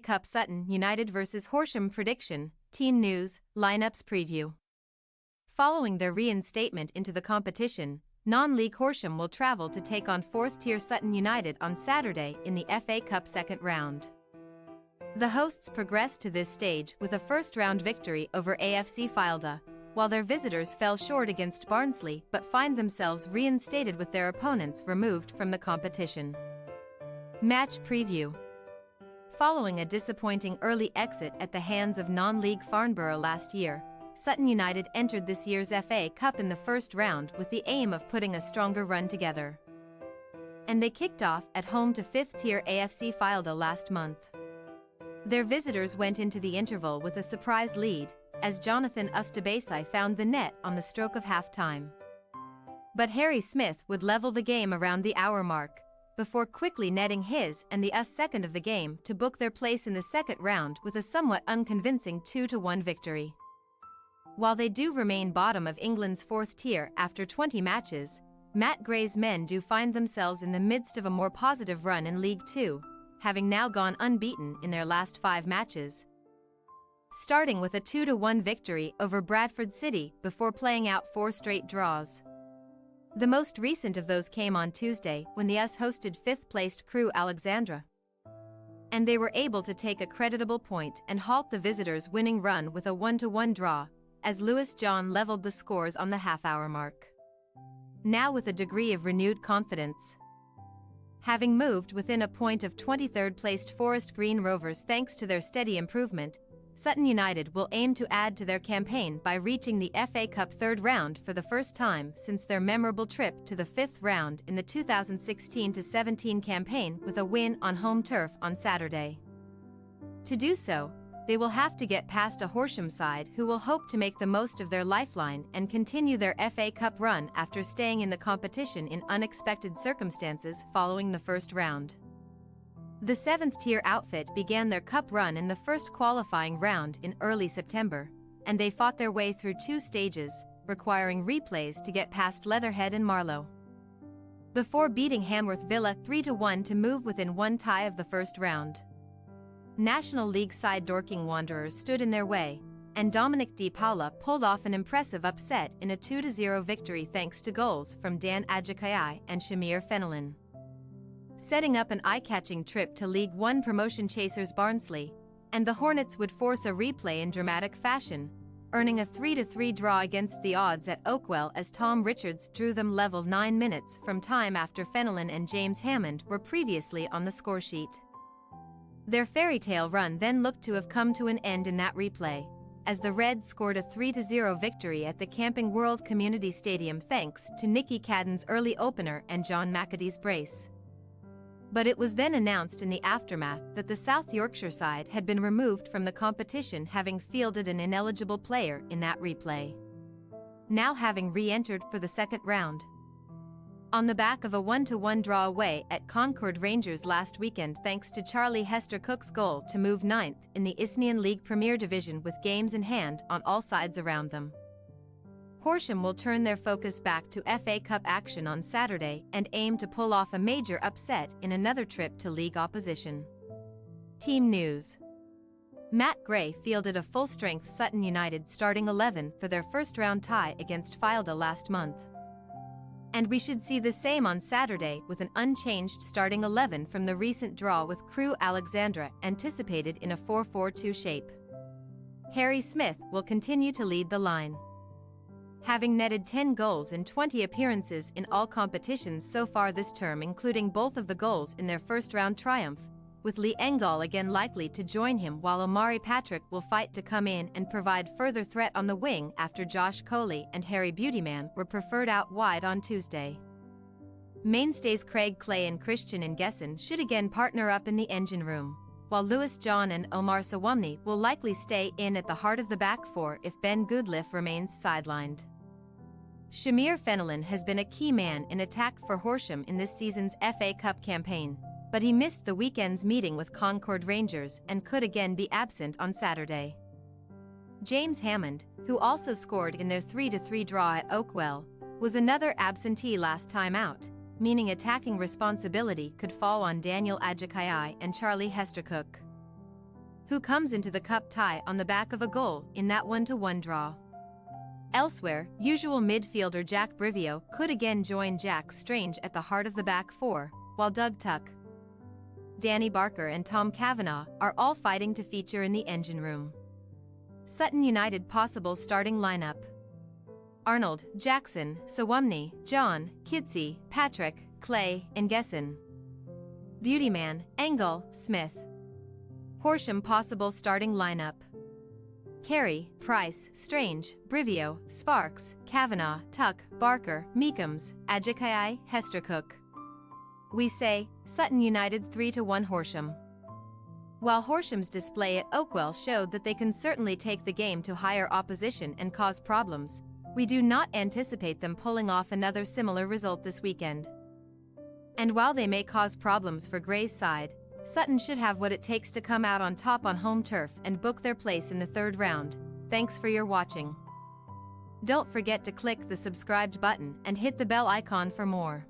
Cup Sutton United vs Horsham prediction, team news, lineups preview. Following their reinstatement into the competition, non-league Horsham will travel to take on fourth-tier Sutton United on Saturday in the FA Cup second round. The hosts progressed to this stage with a first-round victory over AFC Fylde, while their visitors fell short against Barnsley but find themselves reinstated with their opponents removed from the competition. Match preview. Following a disappointing early exit at the hands of non-league Farnborough last year, Sutton United entered this year's FA Cup in the first round with the aim of putting a stronger run together. And they kicked off at home to fifth-tier AFC Fylde last month. Their visitors went into the interval with a surprise lead, as Jonathan Ustabasai found the net on the stroke of half-time. But Harry Smith would level the game around the hour mark, before quickly netting his and the US second of the game to book their place in the second round with a somewhat unconvincing 2-1 victory. While they do remain bottom of England's fourth tier after 20 matches, Matt Gray's men do find themselves in the midst of a more positive run in League Two, having now gone unbeaten in their last 5 matches. Starting with a 2-1 victory over Bradford City before playing out 4 straight draws. The most recent of those came on Tuesday when the US hosted 5th-placed Crewe Alexandra. And they were able to take a creditable point and halt the visitors' winning run with a 1-1 draw, as Lewis John leveled the scores on the half-hour mark. Now with a degree of renewed confidence. Having moved within a point of 23rd-placed Forest Green Rovers thanks to their steady improvement, Sutton United will aim to add to their campaign by reaching the FA Cup third round for the first time since their memorable trip to the fifth round in the 2016-17 campaign with a win on home turf on Saturday. To do so, they will have to get past a Horsham side who will hope to make the most of their lifeline and continue their FA Cup run after staying in the competition in unexpected circumstances following the first round. The 7th-tier outfit began their cup run in the first qualifying round in early September, and they fought their way through 2 stages, requiring replays to get past Leatherhead and Marlow, before beating Hamworth Villa 3-1 to move within 1 tie of the first round. National League side Dorking Wanderers stood in their way, and Dominic Di Paola pulled off an impressive upset in a 2-0 victory thanks to goals from Dan Adjikayai and Shamir Fenelon. Setting up an eye-catching trip to League One promotion chasers Barnsley, and the Hornets would force a replay in dramatic fashion, earning a 3-3 draw against the odds at Oakwell as Tom Richards drew them level 9 minutes from time after Fenelon and James Hammond were previously on the scoresheet. Their fairy tale run then looked to have come to an end in that replay, as the Reds scored a 3-0 victory at the Camping World Community Stadium thanks to Nicky Cadden's early opener and John McAtee's brace. But it was then announced in the aftermath that the South Yorkshire side had been removed from the competition, having fielded an ineligible player in that replay, now having re-entered for the second round. On the back of a 1-1 draw away at Concord Rangers last weekend thanks to Charlie Hester Cook's goal to move 9th in the Isthmian League Premier Division with games in hand on all sides around them. Horsham will turn their focus back to FA Cup action on Saturday and aim to pull off a major upset in another trip to league opposition. Team news. Matt Gray fielded a full-strength Sutton United starting 11 for their first-round tie against Fylde last month. And we should see the same on Saturday with an unchanged starting 11 from the recent draw with Crewe Alexandra anticipated in a 4-4-2 shape. Harry Smith will continue to lead the line, having netted 10 goals in 20 appearances in all competitions so far this term, including both of the goals in their first-round triumph, with Lee Engdahl again likely to join him, while Omari Patrick will fight to come in and provide further threat on the wing after Josh Coley and Harry Beautyman were preferred out wide on Tuesday. Mainstays Craig Clay and Christian Ngeson should again partner up in the engine room, while Lewis John and Omar Sawamni will likely stay in at the heart of the back four if Ben Goodliff remains sidelined. Shamir Fenelon has been a key man in attack for Horsham in this season's FA Cup campaign, but he missed the weekend's meeting with Concord Rangers and could again be absent on Saturday. James Hammond, who also scored in their 3-3 draw at Oakwell, was another absentee last time out, meaning attacking responsibility could fall on Daniel Adjikayai and Charlie Hestercook. who comes into the cup tie on the back of a goal in that 1-1 draw. Elsewhere, usual midfielder Jack Brivio could again join Jack Strange at the heart of the back four, while Doug Tuck, Danny Barker and Tom Kavanagh are all fighting to feature in the engine room. Sutton United possible starting lineup: Arnold, Jackson, Sawumni, John, Kidsey, Patrick, Clay, and Gesson. Beautyman, Engel, Smith. Horsham possible starting lineup: Carey, Price, Strange, Brivio, Sparks, Kavanagh, Tuck, Barker, Meekums, Ajakai, Hestercook. We say, Sutton United 3-1 Horsham. While Horsham's display at Oakwell showed that they can certainly take the game to higher opposition and cause problems, we do not anticipate them pulling off another similar result this weekend. And while they may cause problems for Gray's side, Sutton should have what it takes to come out on top on home turf and book their place in the third round. Thanks for your watching. Don't forget to click the subscribed button and hit the bell icon for more.